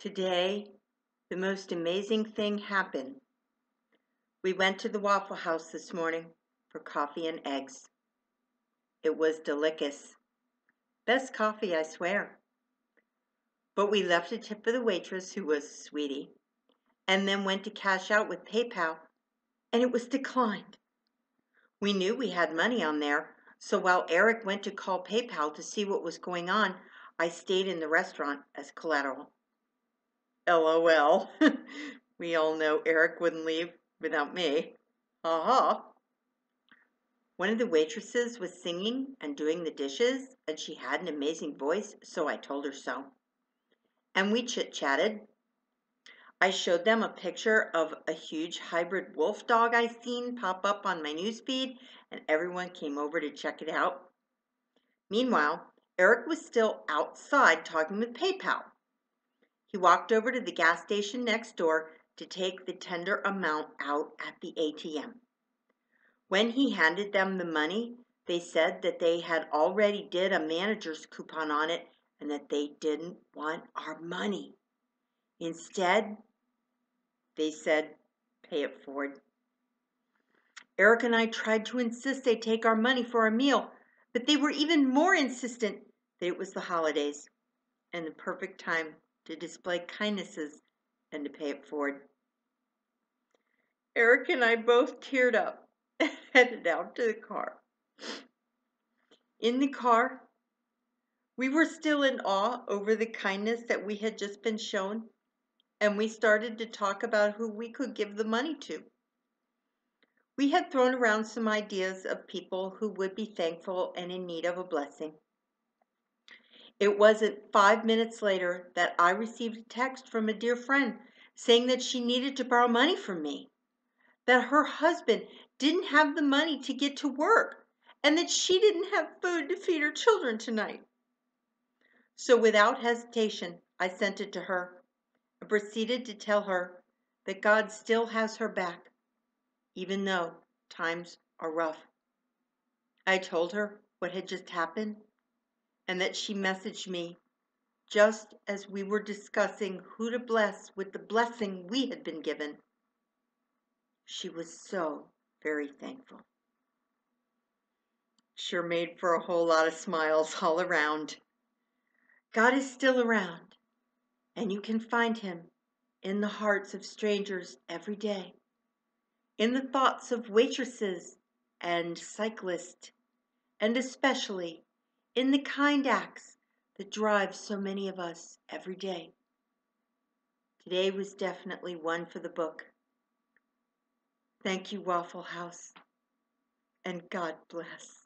Today, the most amazing thing happened. We went to the Waffle House this morning for coffee and eggs. It was delicious. Best coffee, I swear. But we left a tip for the waitress, who was a sweetie, and then went to cash out with PayPal, and it was declined. We knew we had money on there, so while Eric went to call PayPal to see what was going on, I stayed in the restaurant as collateral. LOL. We all know Eric wouldn't leave without me. Ha. One of the waitresses was singing and doing the dishes, and she had an amazing voice, so I told her so. And we chit-chatted. I showed them a picture of a huge hybrid wolf dog I seen pop up on my newsfeed, and everyone came over to check it out. Meanwhile, Eric was still outside talking with PayPal. He walked over to the gas station next door to take the tender amount out at the ATM. When he handed them the money, they said that they had already did a manager's coupon on it and that they didn't want our money. Instead, they said, pay it forward. Eric and I tried to insist they take our money for our meal, but they were even more insistent that it was the holidays and the perfect time to display kindnesses and to pay it forward. Eric and I both teared up and headed out to the car. In the car, we were still in awe over the kindness that we had just been shown, and we started to talk about who we could give the money to. We had thrown around some ideas of people who would be thankful and in need of a blessing. It wasn't 5 minutes later that I received a text from a dear friend saying that she needed to borrow money from me, that her husband didn't have the money to get to work, and that she didn't have food to feed her children tonight. So without hesitation, I sent it to her and proceeded to tell her that God still has her back, even though times are rough. I told her what had just happened and that she messaged me just as we were discussing who to bless with the blessing we had been given. She was so very thankful. Sure made for a whole lot of smiles all around. God is still around, and you can find him in the hearts of strangers every day, in the thoughts of waitresses and cyclists, and especially in the kind acts that drive so many of us every day. Today was definitely one for the book. Thank you, Waffle House, and God bless.